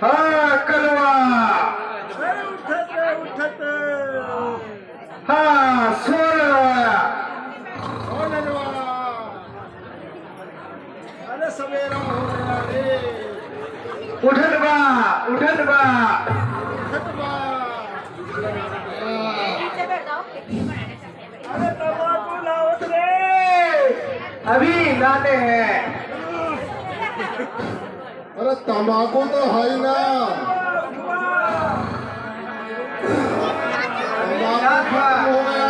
हाँ कलवा उठत हाँ सोलवा अरे सवेरा हो गया रे उठत बा उठत बा अरे तंबाकू लावत रे अभी लाते हैं। अरे तंबाकू तो है ही ना। तंबाकू खत्म हो गया।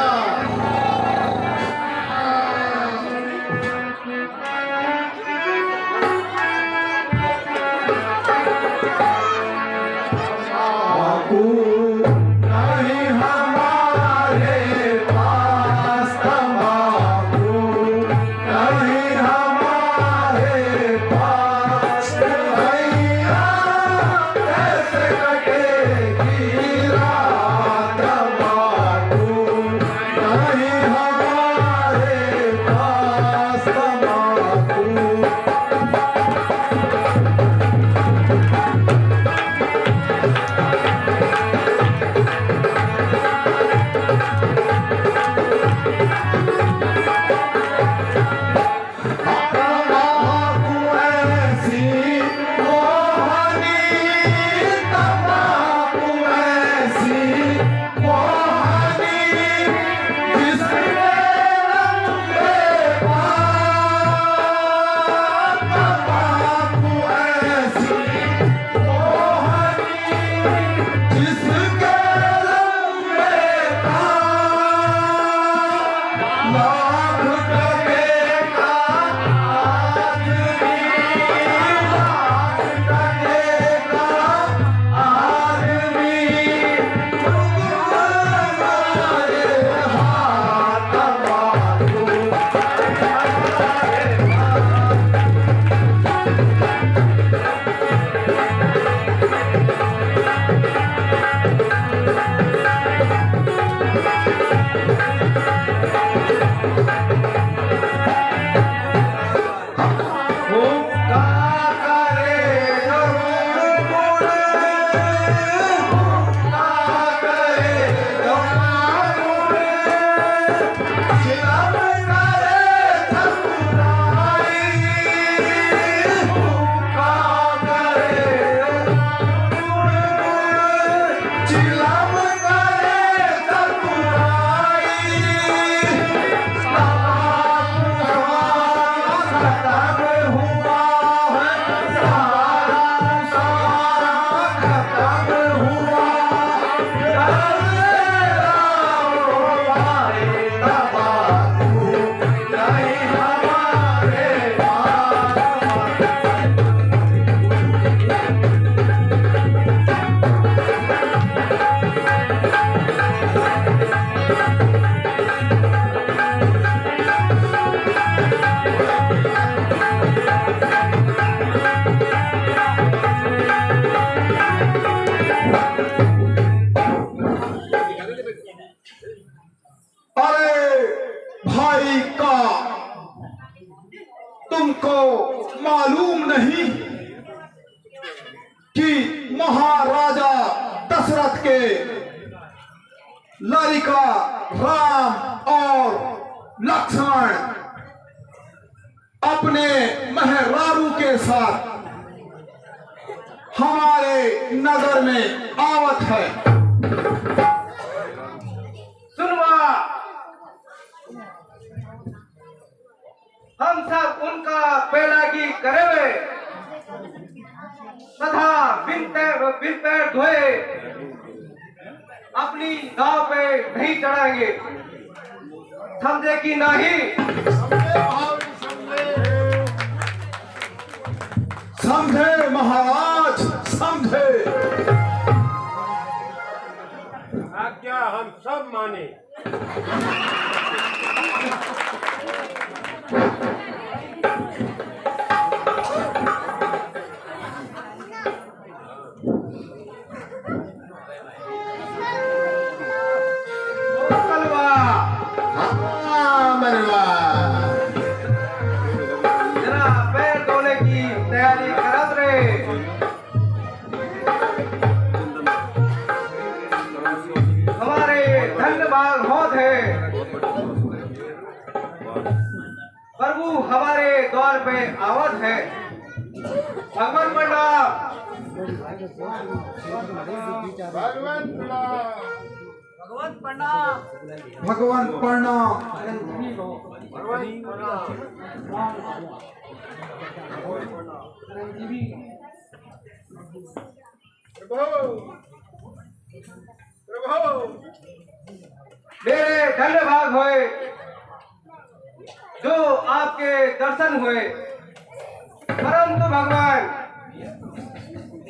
तुमको मालूम नहीं कि महाराजा दशरथ के लड़का राम और लक्ष्मण अपने मेहरारू के साथ हमारे नगर में आवत है। सुनवा, हम सब उनका पेड़ागी करेंगे तथा बिन पैर धोए अपनी दाव पे नहीं चढ़ाएंगे। समझे कि नहीं? समझे महाराज, समझे। आज्ञा हम सब माने। जरा पैर धोने की तैयारी करत रे। प्रभु हमारे द्वार पे आवत है। भगवान प्रणाम। भगवान प्रणाम। भगवान प्रणाम। मेरे धन्य भाग हुए जो आपके दर्शन हुए, परंतु भगवान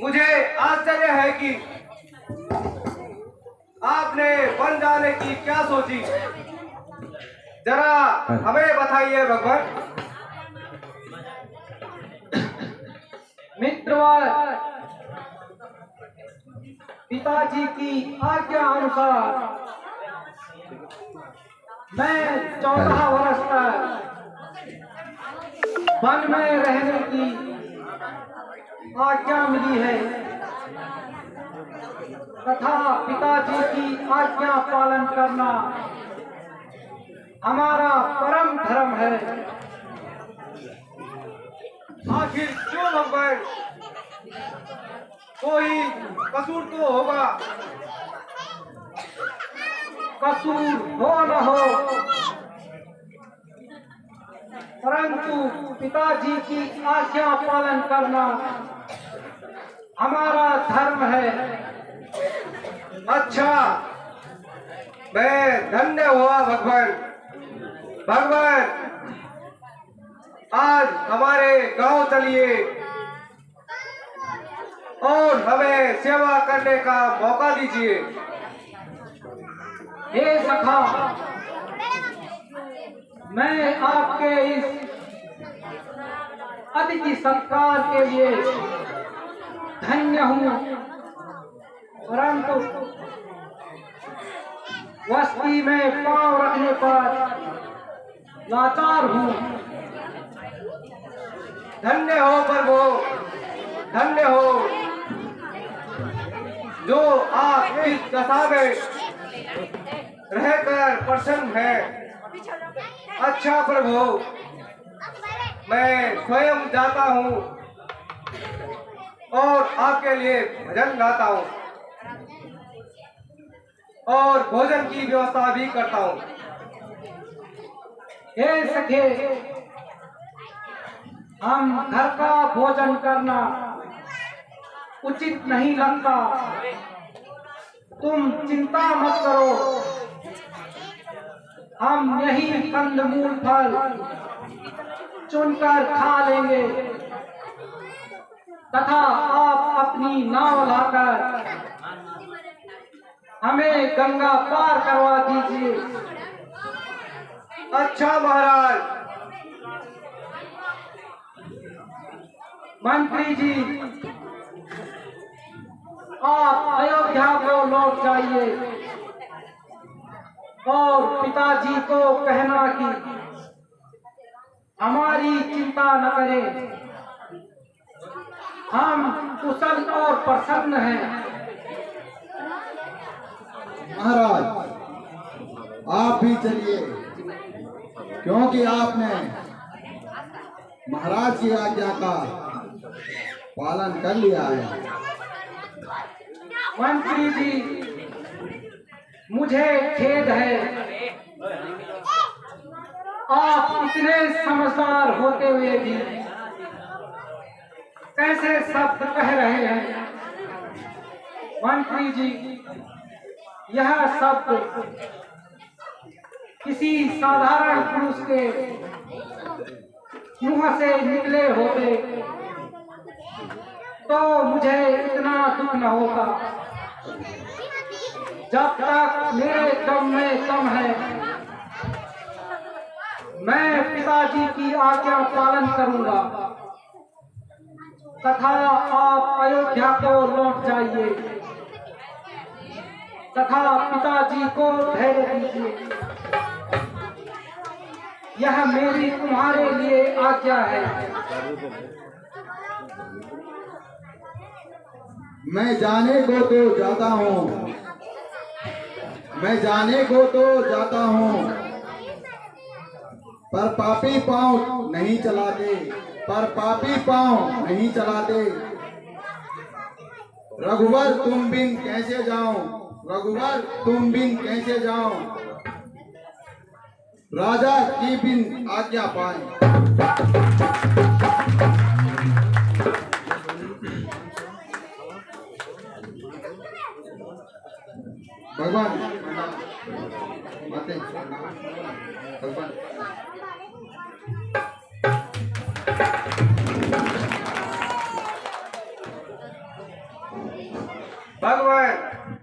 मुझे आश्चर्य है कि आपने बन जाने की क्या सोची, जरा हमें बताइए भगवान। मित्रवर, पिताजी की आज्ञा अनुसार मैं 14 वर्ष तक वन में रहने की आज्ञा मिली है तथा पिताजी की आज्ञा पालन करना हमारा परम धर्म है। आखिर क्यों भगवान? कोई कसूर तो होगा। कसूर हो न हो, परंतु पिताजी की आज्ञा पालन करना हमारा धर्म है। अच्छा, मैं धन्य हुआ भगवान। भगवान आज हमारे गांव चलिए और हमें सेवा करने का मौका दीजिए। हे सखा, मैं आपके इस अतिथि सत्कार के लिए धन्य हूँ, परंतु वस्ती में पांव रखने पर लाचार हूँ। धन्य हो प्रभु, धन्य हो जो आप इस दशा में रहकर प्रसन्न है। अच्छा प्रभु, मैं स्वयं जाता हूँ और आपके लिए भजन गाता हूँ और भोजन की व्यवस्था भी करता हूँ। हे सखे, हम घर का भोजन करना उचित नहीं लगता। तुम चिंता मत करो, हम यही कंदमूल फल चुनकर खा लेंगे तथा आप अपनी नाव लाकर हमें गंगा पार करवा दीजिए। अच्छा महाराज। मंत्री जी, आप अयोध्या को लौट जाइए और पिताजी को कहना कि हमारी चिंता न करें, हम कुशल और प्रसन्न हैं। महाराज, आप भी चलिए, क्योंकि आपने महाराज की आज्ञा का पालन कर लिया है। मंत्री जी, मुझे खेद है, आप इतने समझदार होते हुए भी कैसे शब्द कह रहे हैं। मंत्री जी, यह शब्द किसी साधारण पुरुष के मुंह से निकले होते तो मुझे इतना दुख न होता। जब तक मेरे दम में दम है, मैं पिताजी की आज्ञा पालन करूंगा तथा आप अयोध्या को लौट जाइए तथा पिताजी को धैर्य दीजिए। यह मेरी तुम्हारे लिए आज्ञा है। मैं जाने को तो जाता हूँ, मैं जाने को तो जाता हूँ, पर पापी पांव नहीं चलाते, पर पापी पांव नहीं चलाते। रघुवर तुम बिन कैसे जाऊं, रघुवर तुम बिन कैसे जाऊं, राजा की बिन आज्ञा पाए। भगवान माते भगवान भगवान